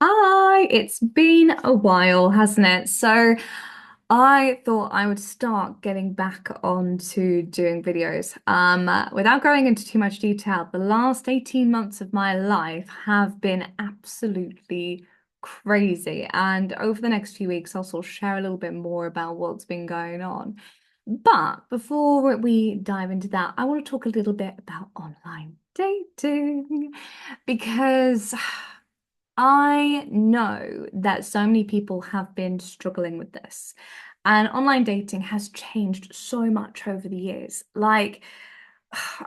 Hi, it's been a while, hasn't it? So I thought I would start getting back onto doing videos. Without going into too much detail, the last 18 months of my life have been absolutely crazy. And over the next few weeks, I'll sort of share a little bit more about what's been going on. But before we dive into that, I want to talk a little bit about online dating because I know that so many people have been struggling with this, and online dating has changed so much over the years. I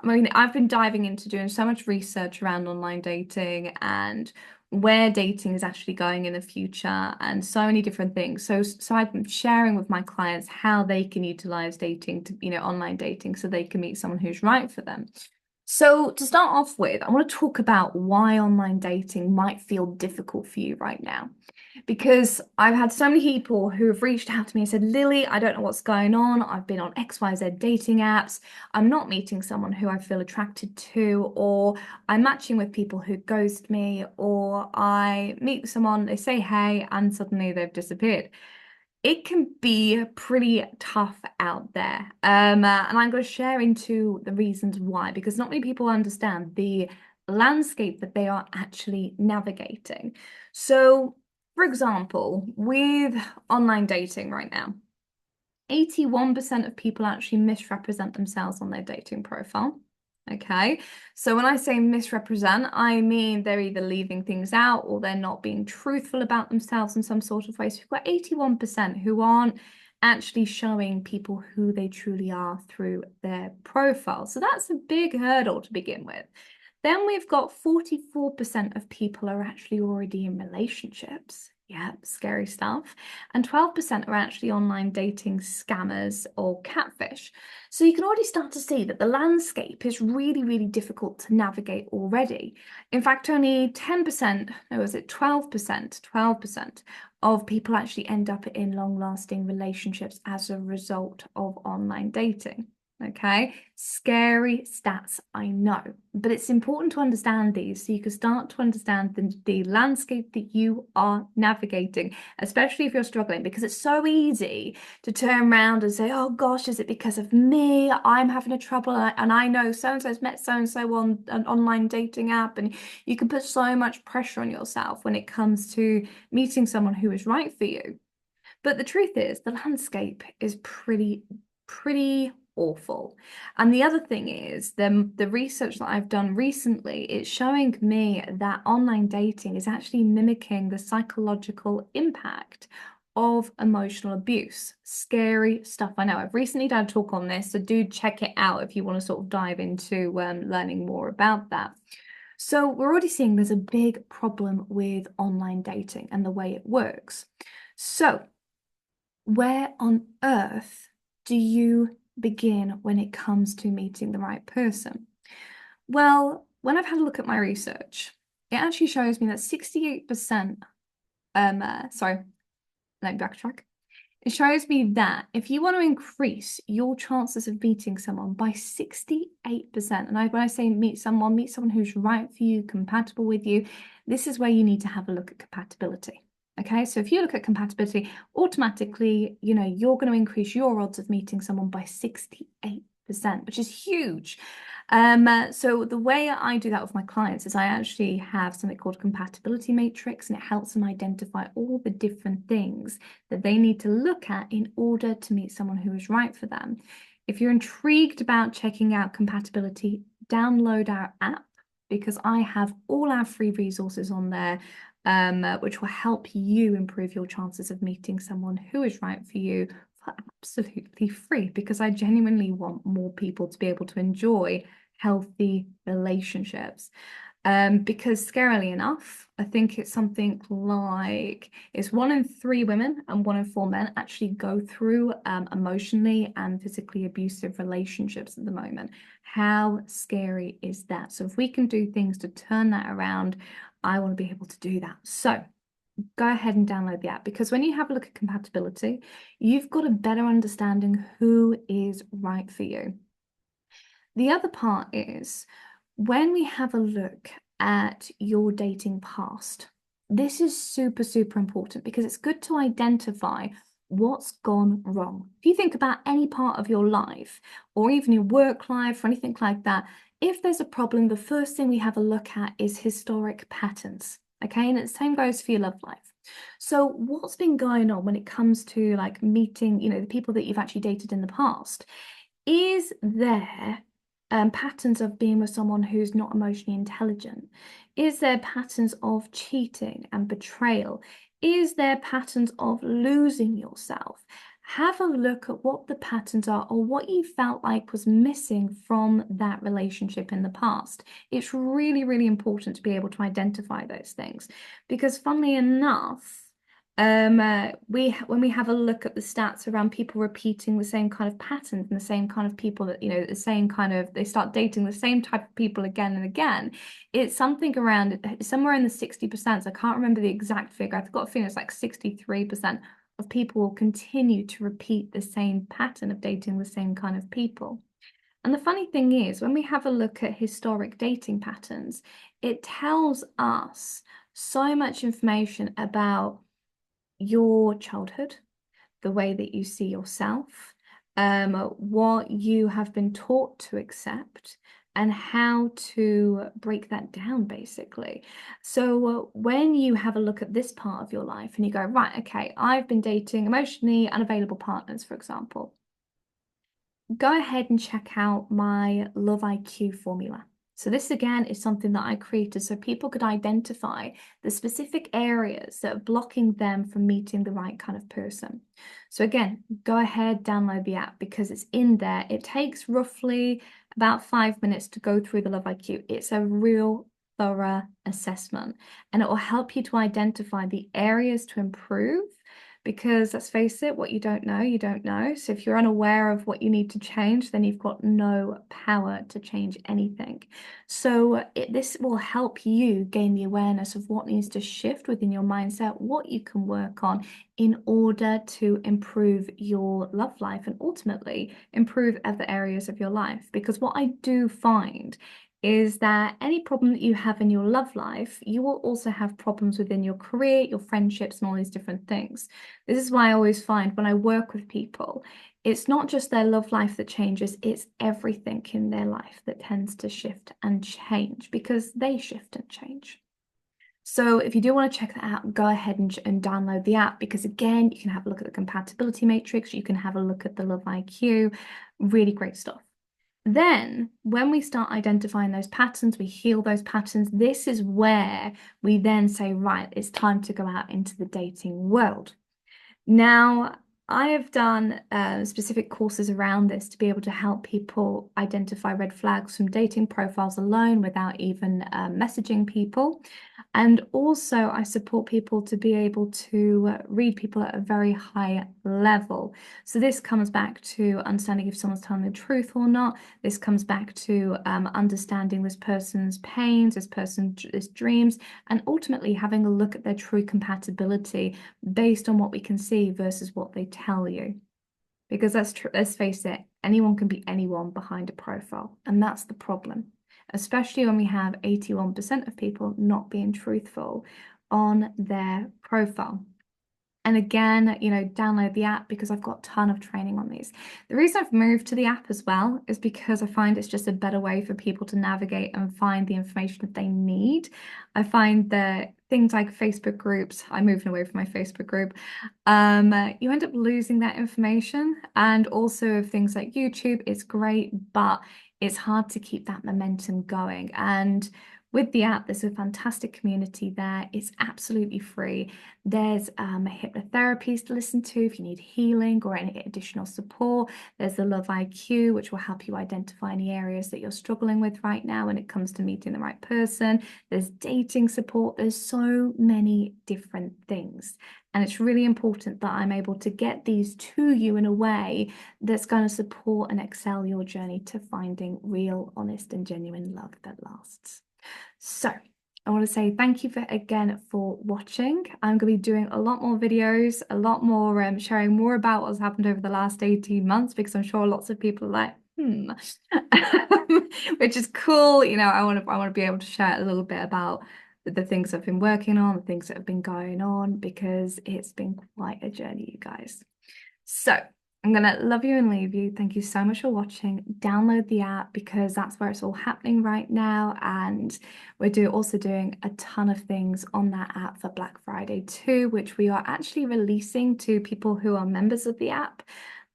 mean, I've been diving into doing so much research around online dating and where dating is actually going in the future and so many different things. So I've been sharing with my clients how they can utilize dating to, online dating so they can meet someone who's right for them. So, to start off with, I want to talk about why online dating might feel difficult for you right now. Because I've had so many people who have reached out to me and said, Lily, I don't know what's going on. I've been on XYZ dating apps. I'm not meeting someone who I feel attracted to, or I'm matching with people who ghost me, or I meet someone, they say hey, and suddenly they've disappeared. It can be pretty tough out there. And I'm going to share into the reasons why, because not many people understand the landscape that they are actually navigating. So, for example, with online dating right now, 81% of people actually misrepresent themselves on their dating profile. Okay, so when I say misrepresent, I mean they're either leaving things out or they're not being truthful about themselves in some sort of way. So we've got 81% who aren't actually showing people who they truly are through their profile. So that's a big hurdle to begin with. Then we've got 44% of people are actually already in relationships. Yeah, scary stuff. And 12% are actually online dating scammers or catfish. So you can already start to see that the landscape is really, really difficult to navigate already. In fact, only 10%, no, was it 12%? 12% of people actually end up in long-lasting relationships as a result of online dating. Okay, scary stats, I know, but it's important to understand these so you can start to understand the landscape that you are navigating, especially if you're struggling, because it's so easy to turn around and say, oh gosh, is it because of me? I'm having a trouble, and I know so and so's met so and so on an online dating app, and you can put so much pressure on yourself when it comes to meeting someone who is right for you. But the truth is, the landscape is pretty awful. And the other thing is, the research that I've done recently, it's showing me that online dating is actually mimicking the psychological impact of emotional abuse. Scary stuff. I know. I've recently done a talk on this, so do check it out if you want to sort of dive into learning more about that. So we're already seeing there's a big problem with online dating and the way it works. So where on earth do you begin when it comes to meeting the right person? Well, when I've had a look at my research, it actually shows me that 68%, sorry, let me backtrack. It shows me that if you want to increase your chances of meeting someone by 68%, and when I say meet someone who's right for you, compatible with you, this is where you need to have a look at compatibility. Okay, so if you look at compatibility, automatically, you're going to increase your odds of meeting someone by 68%, which is huge. So the way I do that with my clients is I actually have something called a compatibility matrix, and it helps them identify all the different things that they need to look at in order to meet someone who is right for them. If you're intrigued about checking out compatibility, download our app because I have all our free resources on there, which will help you improve your chances of meeting someone who is right for you for absolutely free because I genuinely want more people to be able to enjoy healthy relationships. Because scarily enough, I think it's something like it's 1 in 3 women and 1 in 4 men actually go through emotionally and physically abusive relationships at the moment. How scary is that? So if we can do things to turn that around, I want to be able to do that. So go ahead and download the app because when you have a look at compatibility, you've got a better understanding who is right for you. The other part is when we have a look at your dating past. This is super, super important because it's good to identify what's gone wrong. If you think about any part of your life or even your work life or anything like that, if there's a problem, the first thing we have a look at is historic patterns. Okay, and the same goes for your love life. So, what's been going on when it comes to like meeting, the people that you've actually dated in the past? Is there patterns of being with someone who's not emotionally intelligent? Is there patterns of cheating and betrayal? Is there patterns of losing yourself? Have a look at what the patterns are or what you felt like was missing from that relationship in the past. It's really, really important to be able to identify those things because, funnily enough, when we have a look at the stats around people repeating the same kind of patterns and the same kind of people that, the same kind of, they start dating the same type of people again and again. It's something around somewhere in the 60%. I can't remember the exact figure. I've got a feeling it's like 63% of people will continue to repeat the same pattern of dating the same kind of people. And the funny thing is, when we have a look at historic dating patterns, it tells us so much information about your childhood, the way that you see yourself, what you have been taught to accept, and how to break that down, basically. So, when you have a look at this part of your life and you go, right, okay, I've been dating emotionally unavailable partners, for example, go ahead and check out my Love IQ formula. So this again is something that I created so people could identify the specific areas that are blocking them from meeting the right kind of person. So again, go ahead, download the app because it's in there. It takes roughly about 5 minutes to go through the Love IQ. It's a real thorough assessment and it will help you to identify the areas to improve because let's face it, what you don't know, you don't know. So if you're unaware of what you need to change, then you've got no power to change anything. So this will help you gain the awareness of what needs to shift within your mindset, what you can work on in order to improve your love life and ultimately improve other areas of your life. Because what I do find is that any problem that you have in your love life, you will also have problems within your career, your friendships, and all these different things. This is why I always find when I work with people, it's not just their love life that changes, it's everything in their life that tends to shift and change because they shift and change. So if you do want to check that out, go ahead and download the app because again, you can have a look at the compatibility matrix, you can have a look at the Love IQ, really great stuff. Then, when we start identifying those patterns, we heal those patterns. This is where we then say, right, it's time to go out into the dating world. Now, I have done specific courses around this to be able to help people identify red flags from dating profiles alone without even messaging people. And also, I support people to be able to read people at a very high level. So, this comes back to understanding if someone's telling the truth or not. This comes back to understanding this person's pains, this person's dreams, and ultimately having a look at their true compatibility based on what we can see versus what they tell you. Because that's true, let's face it, anyone can be anyone behind a profile, and that's the problem especially when we have 81% of people not being truthful on their profile. And again, download the app because I've got a ton of training on these. The reason I've moved to the app as well is because I find it's just a better way for people to navigate and find the information that they need. I find that things like Facebook groups, I'm moving away from my Facebook group, you end up losing that information. And also things like YouTube, it's great, but it's hard to keep that momentum going. And with the app, there's a fantastic community there. It's absolutely free. There's hypnotherapies to listen to if you need healing or any additional support. There's the Love IQ, which will help you identify any areas that you're struggling with right now when it comes to meeting the right person. There's dating support. There's so many different things. And it's really important that I'm able to get these to you in a way that's going to support and excel your journey to finding real, honest, and genuine love that lasts. So I want to say thank you again for watching. I'm going to be doing a lot more videos, a lot more sharing more about what's happened over the last 18 months because I'm sure lots of people are like, which is cool. I want to be able to share a little bit about the things I've been working on, the things that have been going on, because it's been quite a journey, you guys. So I'm gonna love you and leave you. Thank you so much for watching. Download the app because that's where it's all happening right now. And we're also doing a ton of things on that app for Black Friday too, which we are actually releasing to people who are members of the app.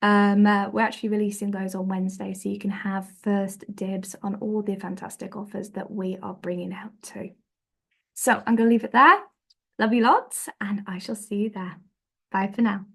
We're actually releasing those on Wednesday, so you can have first dibs on all the fantastic offers that we are bringing out too. So I'm going to leave it there. Love you lots, and I shall see you there. Bye for now.